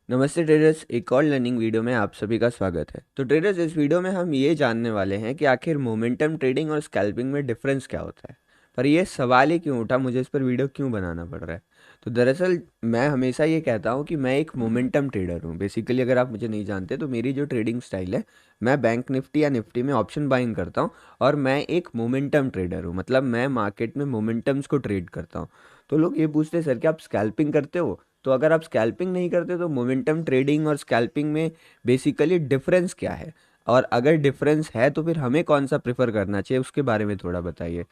नमस्ते ट्रेडर्स, एक और लर्निंग वीडियो में आप सभी का स्वागत है। तो ट्रेडर्स, इस वीडियो में हम ये जानने वाले हैं कि आखिर मोमेंटम ट्रेडिंग और स्कैल्पिंग में डिफरेंस क्या होता है। पर ये सवाल ही क्यों उठा, मुझे इस पर वीडियो क्यों बनाना पड़ रहा है। तो दरअसल मैं हमेशा ये कहता हूँ कि मैं एक मोमेंटम ट्रेडर हूँ। बेसिकली अगर आप मुझे नहीं जानते तो मेरी जो ट्रेडिंग स्टाइल है, मैं बैंक निफ्टी या निफ्टी में ऑप्शन बाइंग करता हूँ और मैं एक मोमेंटम ट्रेडर हूँ। मतलब मैं मार्केट में मोमेंटम्स को ट्रेड करता हूँ। तो लोग ये पूछते हैं, सर क्या आप स्कैल्पिंग करते हो? तो अगर आप स्कैल्पिंग नहीं करते तो मोमेंटम ट्रेडिंग और स्कैल्पिंग में बेसिकली डिफरेंस क्या है, और अगर डिफरेंस है तो फिर हमें कौन सा प्रेफर करना चाहिए उसके बारे में थोड़ा बताइए।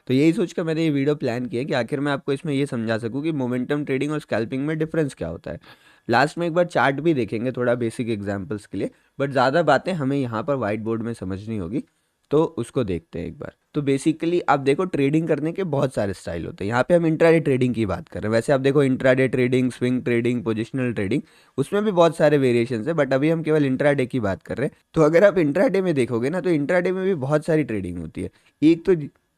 तो यही सोचकर मैंने ये वीडियो प्लान किया कि आखिर मैं आपको इसमें ये समझा सकूं कि मोमेंटम ट्रेडिंग और स्कैल्पिंग में डिफरेंस क्या होता है। लास्ट में एक बार चार्ट भी देखेंगे थोड़ा बेसिक एग्जांपल्स के लिए, बट ज़्यादा बातें हमें यहाँ पर वाइट बोर्ड में समझनी होगी। तो उसको देखते हैं एक बार। तो बेसिकली आप देखो, ट्रेडिंग करने के बहुत सारे स्टाइल होते हैं। यहाँ पे हम इंट्राडे ट्रेडिंग की बात कर रहे हैं। वैसे आप देखो, intraday trading, swing trading, positional trading, उसमें भी बहुत सारे वेरिएशंस है, बट अभी हम केवल इंट्राडे की बात कर रहे हैं। तो अगर आप इंट्राडे में देखोगे ना, तो इंट्राडे में भी बहुत सारी ट्रेडिंग होती है। एक तो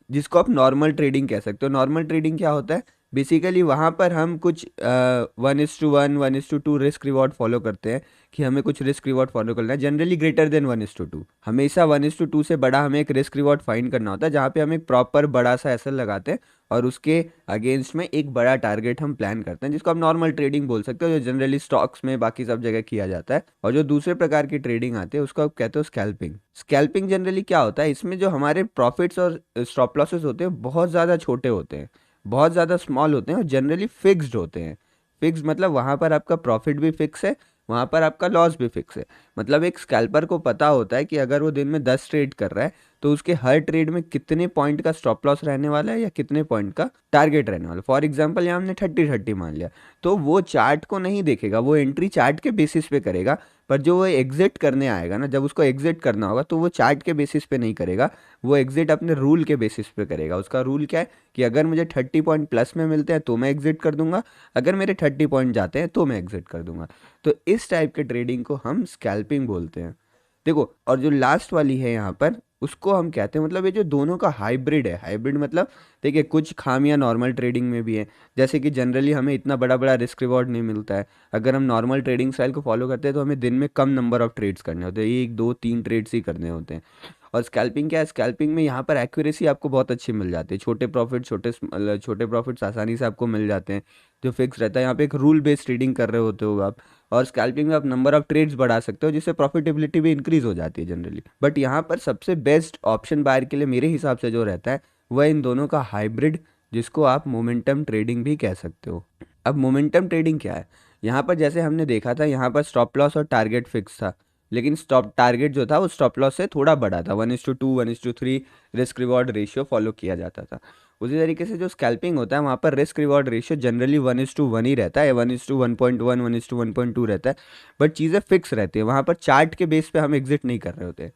जिसको आप नॉर्मल ट्रेडिंग कह सकते हो। नॉर्मल ट्रेडिंग क्या होता है? बेसिकली वहाँ पर हम कुछ 1:1, 1:2 रिस्क रिवॉर्ड फॉलो करते हैं कि हमें कुछ रिस्क रिवॉर्ड फॉलो करना है, जनरली ग्रेटर देन 1:2। हमेशा 1:2 से बड़ा हमें एक रिस्क रिवॉर्ड फाइंड करना होता है, जहाँ पे हम एक प्रॉपर बड़ा सा एसएल लगाते हैं और उसके अगेंस्ट में एक बड़ा टारगेट हम प्लान करते हैं, जिसको आप नॉर्मल ट्रेडिंग बोल सकते हो, जो जनरली स्टॉक्स में बाकी सब जगह किया जाता है। और जो दूसरे प्रकार की ट्रेडिंग आती है उसको आप कहते हो स्कैल्पिंग। स्कैल्पिंग जनरली क्या होता है, इसमें जो हमारे प्रॉफिट्स और स्टॉप लॉसेस होते हैं बहुत ज़्यादा छोटे होते हैं, बहुत ज़्यादा स्मॉल होते हैं और जनरली फिक्स्ड होते हैं। फिक्स मतलब वहाँ पर आपका प्रॉफिट भी फिक्स है, वहाँ पर आपका लॉस भी फिक्स है। मतलब एक स्कैल्पर को पता होता है कि अगर वो दिन में 10 ट्रेड कर रहा है तो उसके हर ट्रेड में कितने पॉइंट का स्टॉप लॉस रहने वाला है या कितने पॉइंट का टारगेट रहने वाला है। फॉर एग्जांपल यहाँ हमने 30-30 मान लिया, तो वो चार्ट को नहीं देखेगा, वो एंट्री चार्ट के बेसिस पे करेगा। पर जो वो एग्जिट करने आएगा ना, जब उसको एग्जिट करना होगा तो वो चार्ट के बेसिस पे नहीं करेगा, वो एग्जिट अपने रूल के बेसिस पे करेगा। उसका रूल क्या है कि अगर मुझे 30 पॉइंट प्लस में मिलते हैं तो मैं एग्जिट कर दूंगा, अगर मेरे 30 पॉइंट जाते हैं तो मैं एग्जिट कर दूंगा। तो इस टाइप के ट्रेडिंग को हम स्कैल्पिंग बोलते हैं। देखो, और जो लास्ट वाली है यहाँ पर, उसको हम कहते हैं, मतलब ये जो दोनों का हाइब्रिड है। हाइब्रिड मतलब देखिए, कुछ खामियां नॉर्मल ट्रेडिंग में भी है, जैसे कि जनरली हमें इतना बड़ा बड़ा रिस्क रिवॉर्ड नहीं मिलता है। अगर हम नॉर्मल ट्रेडिंग स्टाइल को फॉलो करते हैं तो हमें दिन में कम नंबर ऑफ ट्रेड्स करने होते हैं, 1 2 3 ट्रेड्स ही करने होते हैं। और स्कैल्पिंग क्या है? स्कैल्पिंग में यहाँ पर एक्यूरेसी आपको बहुत अच्छी मिल जाती है, छोटे प्रॉफिट्स आसानी से आपको मिल जाते हैं, जो फिक्स रहता है। यहाँ पे एक रूल बेस्ड ट्रेडिंग कर रहे होते हो आप। और स्कैल्पिंग में आप नंबर ऑफ ट्रेड्स बढ़ा सकते हो, जिससे प्रॉफिटेबिलिटी भी इंक्रीज हो जाती है जनरली। बट यहाँ पर सबसे बेस्ट ऑप्शन बायर के लिए मेरे हिसाब से जो रहता है, वह इन दोनों का हाइब्रिड, जिसको आप मोमेंटम ट्रेडिंग भी कह सकते हो। अब मोमेंटम ट्रेडिंग क्या है? यहाँ पर जैसे हमने देखा था, यहाँ पर स्टॉप लॉस और टारगेट फिक्स था, लेकिन स्टॉप टारगेट जो था वो स्टॉप लॉस से थोड़ा बड़ा था। 1:2, 1:3 रिस्क रिवॉर्ड रेशियो फॉलो किया जाता था। उसी तरीके से जो स्कैल्पिंग होता है, वहाँ पर रिस्क रिवॉर्ड रेशियो जनरली 1:1 ही रहता है, 1:1.1, 1:1.2 रहता है। बट चीज़ें फिक्स रहती है, वहाँ पर चार्ट के बेस पे हम एग्जिट नहीं कर रहे होते।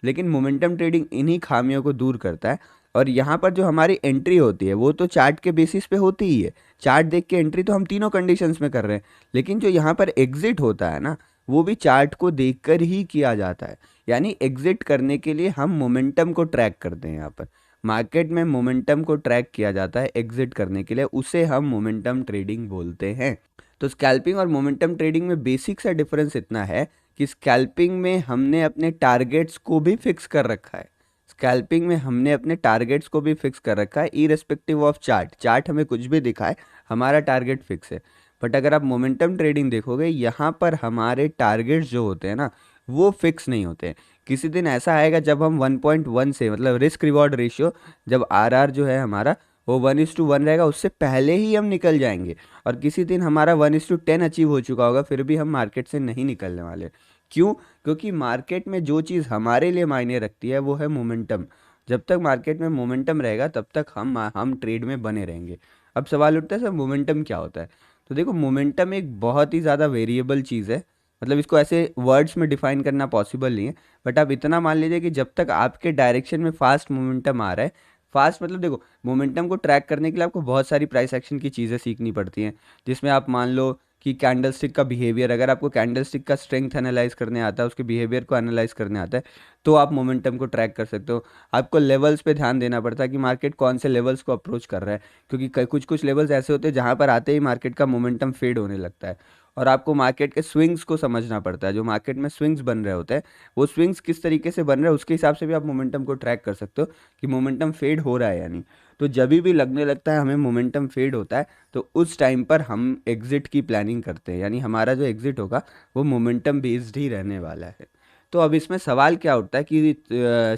लेकिन मोमेंटम ट्रेडिंग इन्हीं खामियों को दूर करता है। और यहाँ पर जो हमारी एंट्री होती है वो तो चार्ट के बेसिस पे होती ही है। चार्ट देख के एंट्री तो हम तीनों कंडीशंस में कर रहे हैं, लेकिन जो यहाँ पर एग्जिट होता है ना, वो भी चार्ट को देखकर ही किया जाता है। यानी एग्जिट करने के लिए हम मोमेंटम को ट्रैक करते हैं। यहाँ पर मार्केट में मोमेंटम को ट्रैक किया जाता है एग्जिट करने के लिए, उसे हम मोमेंटम ट्रेडिंग बोलते हैं। तो स्कैल्पिंग और मोमेंटम ट्रेडिंग में बेसिक सा डिफरेंस इतना है कि स्कैल्पिंग में हमने अपने टारगेट्स को भी फिक्स कर रखा है। स्कैल्पिंग में हमने अपने टारगेट्स को भी फिक्स कर रखा है, इरेस्पेक्टिव ऑफ चार्ट। चार्ट हमें कुछ भी दिखाए, हमारा टारगेट फिक्स है। बट अगर आप मोमेंटम ट्रेडिंग देखोगे, यहाँ पर हमारे टारगेट्स जो होते हैं ना, वो फिक्स नहीं होते हैं। किसी दिन ऐसा आएगा जब हम 1.1 से, मतलब रिस्क रिवॉर्ड रेशियो, जब आरआर जो है हमारा वो 1:1 रहेगा, उससे पहले ही हम निकल जाएंगे। और किसी दिन हमारा 1:10 अचीव हो चुका होगा, फिर भी हम मार्केट से नहीं निकलने वाले। क्यों? क्योंकि मार्केट में जो चीज़ हमारे लिए मायने रखती है वो है मोमेंटम। जब तक मार्केट में मोमेंटम रहेगा तब तक हम ट्रेड में बने रहेंगे। अब सवाल उठता है, सर मोमेंटम क्या होता है? तो देखो, मोमेंटम एक बहुत ही ज़्यादा वेरिएबल चीज़ है। मतलब इसको ऐसे वर्ड्स में डिफाइन करना पॉसिबल नहीं है। बट आप इतना मान लीजिए कि जब तक आपके डायरेक्शन में फास्ट मोमेंटम आ रहा है, फास्ट मतलब देखो, मोमेंटम को ट्रैक करने के लिए आपको बहुत सारी प्राइस एक्शन की चीज़ें सीखनी पड़ती हैं, जिसमें आप मान लो कि कैंडलस्टिक का बिहेवियर, अगर आपको कैंडलस्टिक का स्ट्रेंथ एनालाइज करने आता है, उसके बिहेवियर को एनालाइज करने आता है, तो आप मोमेंटम को ट्रैक कर सकते हो। आपको लेवल्स पे ध्यान देना पड़ता है कि मार्केट कौन से लेवल्स को अप्रोच कर रहा है, क्योंकि कुछ कुछ लेवल्स ऐसे होते हैं जहाँ पर आते ही मार्केट का मोमेंटम फेड होने लगता है। और आपको मार्केट के स्विंग्स को समझना पड़ता है। जो मार्केट में स्विंग्स बन रहे होते हैं, वो स्विंग्स किस तरीके से बन रहे हैं, उसके हिसाब से भी आप मोमेंटम को ट्रैक कर सकते हो कि मोमेंटम फेड हो रहा है या नहीं। तो जब भी लगने लगता है हमें मोमेंटम फेड होता है, तो उस टाइम पर हम एग्ज़िट की प्लानिंग करते हैं, यानी हमारा जो एग्ज़िट होगा वो मोमेंटम बेस्ड ही रहने वाला है। तो अब इसमें सवाल क्या उठता है कि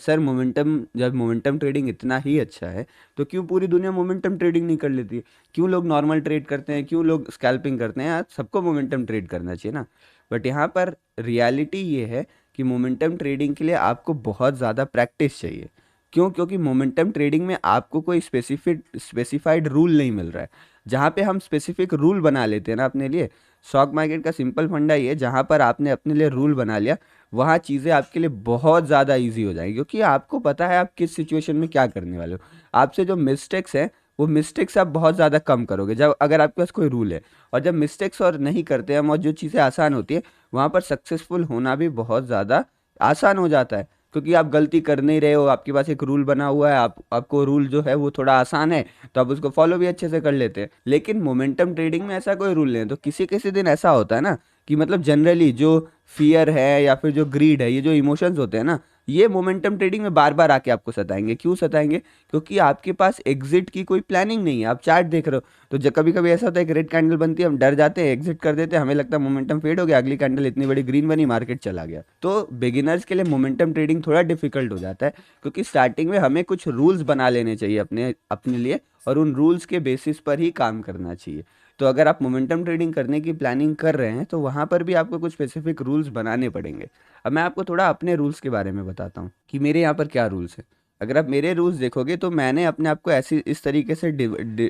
सर मोमेंटम, जब मोमेंटम ट्रेडिंग इतना ही अच्छा है तो क्यों पूरी दुनिया मोमेंटम ट्रेडिंग नहीं कर लेती? क्यों लोग नॉर्मल ट्रेड करते हैं, क्यों लोग स्कैल्पिंग करते हैं? यार सबको मोमेंटम ट्रेड करना चाहिए ना। बट यहाँ पर रियलिटी ये है कि मोमेंटम ट्रेडिंग के लिए आपको बहुत ज़्यादा प्रैक्टिस चाहिए। क्यों? क्योंकि मोमेंटम ट्रेडिंग में आपको कोई स्पेसिफाइड रूल नहीं मिल रहा है। जहाँ पे हम स्पेसिफिक रूल बना लेते हैं ना अपने लिए, स्टॉक मार्केट का सिंपल फंडा ये है, जहाँ पर आपने अपने लिए रूल बना लिया, वहाँ चीज़ें आपके लिए बहुत ज़्यादा ईज़ी हो जाएँगी, क्योंकि आपको पता है आप किस सिचुएशन में क्या करने वाले हो। आपसे जो मिस्टेक्स हैं, वो मिस्टेक्स आप बहुत ज़्यादा कम करोगे जब अगर आपके पास कोई रूल है। और जब मिस्टेक्स और नहीं करते हम और जो चीज़ें आसान होती है, वहाँ पर सक्सेसफुल होना भी बहुत ज़्यादा आसान हो जाता है, क्योंकि आप गलती कर नहीं रहे हो, आपके पास एक रूल बना हुआ है, आपको रूल जो है वो थोड़ा आसान है, तो आप उसको फॉलो भी अच्छे से कर लेते हैं। लेकिन मोमेंटम ट्रेडिंग में ऐसा कोई रूल नहीं है, तो किसी किसी दिन ऐसा होता है ना कि मतलब जनरली जो फियर है या फिर जो ग्रीड है, ये जो इमोशंस होते हैं ना, ये मोमेंटम ट्रेडिंग में बार बार आके आपको सताएंगे। क्यों सताएंगे? क्योंकि आपके पास एग्जिट की कोई प्लानिंग नहीं है, आप चार्ट देख रहे हो। तो जब कभी कभी ऐसा होता है कि रेड कैंडल बनती है, हम डर जाते हैं, एग्जिट कर देते हैं, हमें लगता है मोमेंटम फेड हो गया, अगली कैंडल इतनी बड़ी ग्रीन बनी, मार्केट चला गया। तो बिगिनर्स के लिए मोमेंटम ट्रेडिंग थोड़ा डिफिकल्ट हो जाता है, क्योंकि स्टार्टिंग में हमें कुछ रूल्स बना लेने चाहिए अपने अपने लिए, और उन रूल्स के बेसिस पर ही काम करना चाहिए। तो अगर आप मोमेंटम ट्रेडिंग करने की प्लानिंग कर रहे हैं, तो वहाँ पर भी आपको कुछ स्पेसिफिक रूल्स बनाने पड़ेंगे। अब मैं आपको थोड़ा अपने रूल्स के बारे में बताता हूँ कि मेरे यहाँ पर क्या रूल्स हैं। अगर आप मेरे रूल्स देखोगे, तो मैंने अपने आप को ऐसी इस तरीके से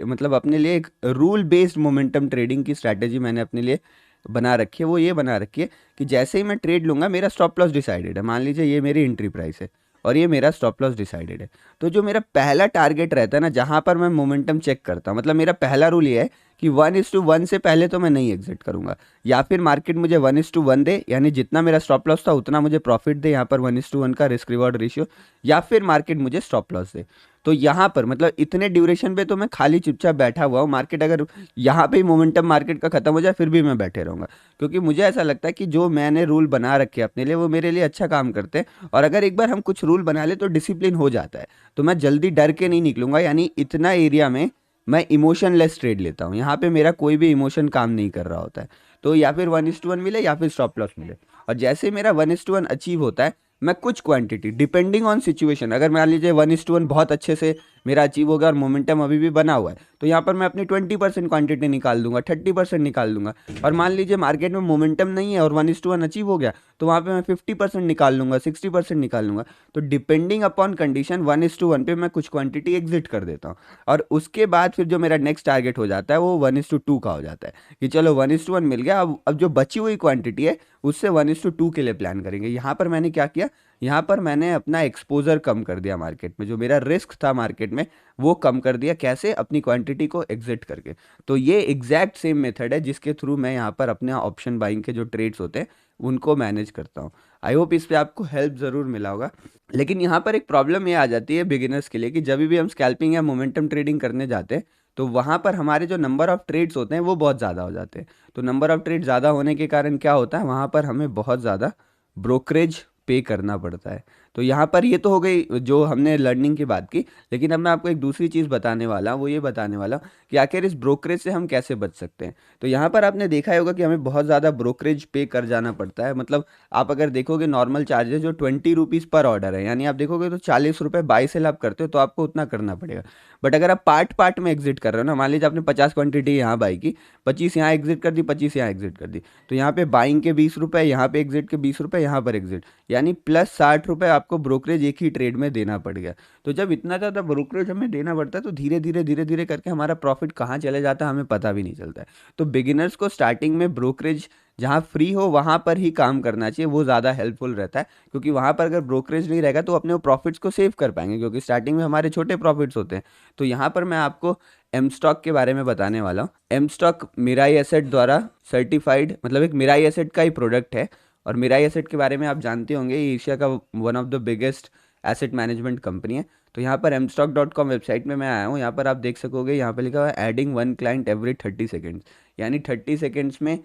मतलब अपने लिए एक रूल बेस्ड मोमेंटम ट्रेडिंग की स्ट्रैटेजी मैंने अपने लिए बना रखी है। वो ये बना रखी है कि जैसे ही मैं ट्रेड लूँगा, मेरा स्टॉप लॉस डिसाइडेड है। मान लीजिए ये मेरी एंट्री प्राइस है और ये मेरा स्टॉप लॉस डिसाइडेड है। तो जो मेरा पहला टारगेट रहता है ना, जहाँ पर मैं मोमेंटम चेक करता हूँ, मतलब मेरा पहला रूल ये है कि 1:1 से पहले तो मैं नहीं एग्जिट करूंगा। या फिर मार्केट मुझे 1:1 दे, यानी जितना मेरा स्टॉप लॉस था उतना मुझे प्रॉफिट दे, यहाँ पर 1:1 का रिस्क रिवॉर्ड रेशियो, या फिर मार्केट मुझे स्टॉप लॉस दे। तो यहाँ पर मतलब इतने ड्यूरेशन पे तो मैं खाली चुपचाप बैठा हुआ हूँ। मार्केट अगर यहाँ पे ही मोमेंटम मार्केट का खत्म हो जाए, फिर भी मैं बैठे रहूँगा, क्योंकि मुझे ऐसा लगता है कि जो मैंने रूल बना रखे अपने लिए, वो मेरे लिए अच्छा काम करते हैं। और अगर एक बार हम कुछ रूल बना ले तो डिसिप्लिन हो जाता है। तो मैं जल्दी डर के नहीं निकलूंगा, यानी इतना एरिया में मैं इमोशनलेस ट्रेड लेता हूँ। यहाँ पे मेरा कोई भी इमोशन काम नहीं कर रहा होता है। तो या फिर 1:1 मिले या फिर स्टॉप लॉस मिले। और जैसे मेरा 1:1 अचीव होता है, मैं कुछ क्वांटिटी डिपेंडिंग ऑन सिचुएशन, अगर मान लीजिए 1:1 बहुत अच्छे से मेरा अचीव हो गया और मोमेंटम अभी भी बना हुआ है, तो यहाँ पर मैं अपनी 20% क्वांटिटी निकाल दूंगा, 30% निकाल दूंगा। और मान लीजिए मार्केट में मोमेंटम नहीं है और 1:1 अचीव हो गया, तो वहाँ पे मैं 50% निकाल लूंगा, 60% निकाल लूंगा। तो डिपेंडिंग अपॉन कंडीशन 1:1 पे मैं कुछ क्वांटिटी एग्जिट कर देता हूँ। और उसके बाद फिर जो मेरा नेक्स्ट टारगेट हो जाता है, वो 1:2 का हो जाता है कि चलो 1:1 मिल गया, अब जो बची हुई क्वांटिटी है उससे 1:2 के लिए प्लान करेंगे। यहाँ पर मैंने क्या किया, यहाँ पर मैंने अपना एक्सपोजर कम कर दिया मार्केट में, जो मेरा रिस्क था मार्केट में वो कम कर दिया। कैसे? अपनी क्वांटिटी को एग्जिट करके। तो ये एग्जैक्ट सेम मेथड है जिसके थ्रू मैं यहाँ पर अपने ऑप्शन बाइंग के जो ट्रेड्स होते हैं उनको मैनेज करता हूँ। आई होप इस पे आपको हेल्प ज़रूर मिला होगा। लेकिन यहाँ पर एक प्रॉब्लम ये आ जाती है बिगिनर्स के लिए कि जब भी हम स्कैल्पिंग या मोमेंटम ट्रेडिंग करने जाते हैं, तो वहाँ पर हमारे जो नंबर ऑफ ट्रेड्स होते हैं वो बहुत ज़्यादा हो जाते हैं। तो नंबर ऑफ ट्रेड ज़्यादा होने के कारण क्या होता है, वहाँ पर हमें बहुत ज़्यादा ब्रोकरेज पे करना पड़ता है। तो यहाँ पर ये तो हो गई जो हमने लर्निंग की बात की। लेकिन अब मैं आपको एक दूसरी चीज़ बताने वाला हूँ, वो ये बताने वाला हूँ कि आखिर इस ब्रोकरेज से हम कैसे बच सकते हैं। तो यहाँ पर आपने देखा ही होगा कि हमें बहुत ज़्यादा ब्रोकरेज पे कर जाना पड़ता है। मतलब आप अगर देखोगे नॉर्मल चार्जेस जो 20 रुपीज़ पर ऑर्डर है, यानी आप देखोगे तो 40 रुपये बाई सेल आप करते हो, तो आपको उतना करना पड़ेगा। बट अगर आप पार्ट पार्ट में एग्जिट कर रहे हो ना, मान लीजिए आपने 50 क्वांटिटी यहाँ बाई की, 25 यहाँ एग्जिट कर दी, 25 यहाँ एग्जिट कर दी, तो यहाँ पे बाइंग के 20 रुपये, यहाँ पे एग्जिट के 20 रुपये, यहाँ पर एग्जिट, यानी प्लस 60 रुपये आपको ब्रोकरेज एक ही ट्रेड में देना पड़ गया। तो जब इतना ज़्यादा ब्रोकरेज हमें देना पड़ता है, तो धीरे धीरे करके हमारा प्रॉफिट कहाँ चले जाता है हमें पता भी नहीं चलता है। तो बिगिनर्स को स्टार्टिंग में ब्रोकरेज जहाँ फ्री हो वहाँ पर ही काम करना चाहिए, वो ज़्यादा हेल्पफुल रहता है। क्योंकि वहाँ पर अगर ब्रोकरेज नहीं रहेगा तो अपने वो प्रॉफिट्स को सेव कर पाएंगे, क्योंकि स्टार्टिंग में हमारे छोटे प्रॉफिट्स होते हैं। तो यहाँ पर मैं आपको एम स्टॉक के बारे में बताने वाला हूँ। एम स्टॉक मिराई एसेट द्वारा सर्टिफाइड, मतलब एक मिराई एसेट का ही प्रोडक्ट है। और मिराई एसेट के बारे में आप जानते होंगे, ये एशिया का one of the biggest asset management company है। तो यहाँ पर mstock.com वेबसाइट में मैं आया हूँ। यहाँ पर आप देख सकोगे, यहाँ पर लिखा हुआ है एडिंग 1 क्लाइंट एवरी 30 सेकेंड्स, यानी 30 सेकेंड्स में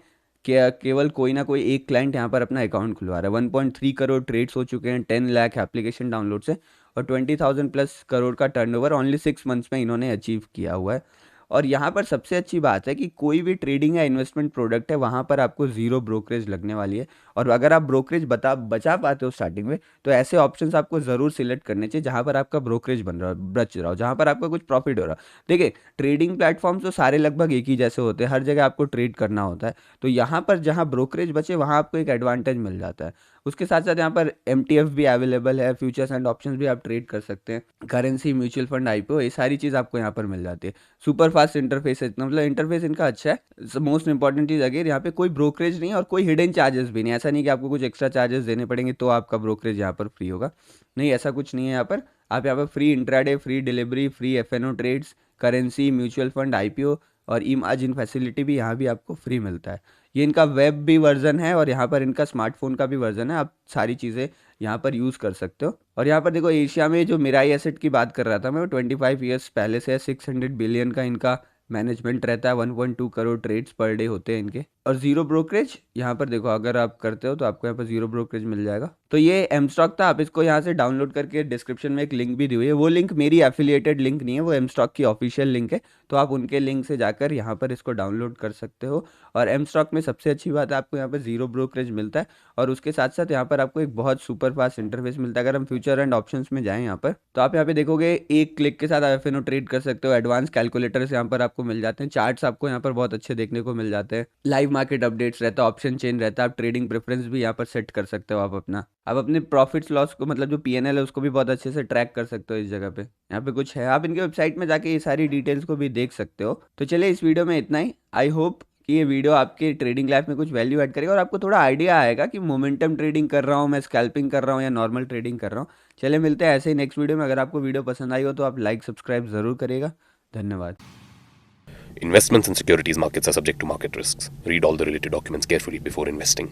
केवल कोई ना कोई एक क्लाइंट यहाँ पर अपना अकाउंट खुलवा रहा है। 1.3 करोड़ ट्रेड्स हो चुके हैं, 10 लाख एप्लीकेशन डाउनलोड्स है और 20,000 प्लस करोड़ का टर्नओवर ओनली 6 मंथ्स में इन्होंने अचीव किया हुआ है। और यहाँ पर सबसे अच्छी बात है कि कोई भी ट्रेडिंग या इन्वेस्टमेंट प्रोडक्ट है वहाँ पर आपको ज़ीरो ब्रोकरेज लगने वाली है। और अगर आप ब्रोकरेज बचा पाते हो स्टार्टिंग में, तो ऐसे ऑप्शंस आपको ज़रूर सिलेक्ट करने चाहिए जहाँ पर आपका ब्रोकरेज बच रहा हो, जहाँ पर आपका कुछ प्रॉफिट हो रहा हो। देखिए, ट्रेडिंग प्लेटफॉर्म्स तो सारे लगभग एक ही जैसे होते हैं, हर जगह आपको ट्रेड करना होता है। तो यहाँ पर जहाँ ब्रोकरेज बचे वहाँ आपको एक एडवांटेज मिल जाता है। उसके साथ साथ यहाँ पर MTF भी अवेलेबल है, फ्यूचर्स एंड ऑप्शंस भी आप ट्रेड कर सकते हैं, करेंसी, म्यूचुअल फंड, IPO, ये सारी चीज़ आपको यहाँ पर मिल जाती है। सुपर फास्ट इंटरफेस है, मतलब इंटरफेस इनका अच्छा है। मोस्ट इंपॉर्टेंट चीज़ अगर यहाँ पे कोई ब्रोकरेज नहीं है और कोई हिडन चार्जेस भी नहीं, ऐसा नहीं कि आपको कुछ एक्स्ट्रा चार्जेस देने पड़ेंगे तो आपका ब्रोकरेज यहाँ पर फ्री होगा। नहीं, ऐसा कुछ नहीं है यहाँ पर। आप यहाँ पर free intraday, free delivery, free FNO trades, currency, mutual fund, IPO और ई मार्जिन फैसिलिटी भी यहाँ भी आपको फ्री मिलता है। ये इनका वेब भी वर्जन है और यहाँ पर इनका स्मार्टफोन का भी वर्जन है। आप सारी चीज़ें यहाँ पर यूज़ कर सकते हो। और यहाँ पर देखो, एशिया में जो मिराई एसेट की बात कर रहा था मैं, वो 25 ईयर्स पहले से है। 600 बिलियन का इनका मैनेजमेंट रहता है, 1.2 करोड़ ट्रेड्स पर डे होते हैं इनके। और जीरो ब्रोकरेज यहाँ पर देखो, अगर आप करते हो तो आपको यहाँ पर जीरो ब्रोकरेज मिल जाएगा। तो ये एम स्टॉक था। आप इसको यहाँ से डाउनलोड करके, डिस्क्रिप्शन में एक लिंक भी दी हुई है, वो लिंक मेरी एफिलिएटेड लिंक नहीं है, वो एम स्टॉक की ऑफिशियल लिंक है। तो आप उनके लिंक से जाकर यहाँ पर इसको डाउनलोड कर सकते हो। और एम स्टॉक में सबसे अच्छी बात है, आपको यहाँ पर जीरो ब्रोकरेज मिलता है और उसके साथ साथ यहाँ पर आपको एक बहुत सुपर फास्ट इंटरफेस मिलता है। अगर हम फ्यूचर एंड ऑप्शंस में जाएं यहाँ पर, तो आप यहाँ पे देखोगे एक क्लिक के साथ आप FNO ट्रेड कर सकते हो। एडवांस कैलकुलेटर्स यहाँ पर आपको मिल जाते हैं, चार्ट्स आपको यहाँ पर बहुत अच्छे देखने को मिल जाते हैं, लाइव मार्केट अपडेट्स रहता है, ऑप्शन चेन रहता है, आप ट्रेडिंग प्रेफरेंस भी यहाँ पर सेट कर सकते हो। आप अपने प्रॉफिट्स लॉस को, मतलब जो PNL है उसको भी बहुत अच्छे से ट्रैक कर सकते हो। इस जगह पे यहाँ पे कुछ है, आप इनके वेबसाइट में जाके ये सारी डिटेल्स को भी देख सकते हो। तो चलिए, इस वीडियो में इतना ही। आई होप कि ये वीडियो आपके ट्रेडिंग लाइफ में कुछ वैल्यू ऐड करेगा और आपको थोड़ा आइडिया आएगा कि मोमेंटम ट्रेडिंग कर रहा हूँ मैं, स्कैल्पिंग कर रहा हूँ या नॉर्मल ट्रेडिंग कर रहा हूँ। चलिए, मिलते हैं ऐसे ही नेक्स्ट वीडियो में। अगर आपको वीडियो पसंद आई हो तो आप लाइक सब्सक्राइब ज़रूर करिएगा। धन्यवाद। Investments in securities markets are subject to market risks. Read all the related documents carefully before investing.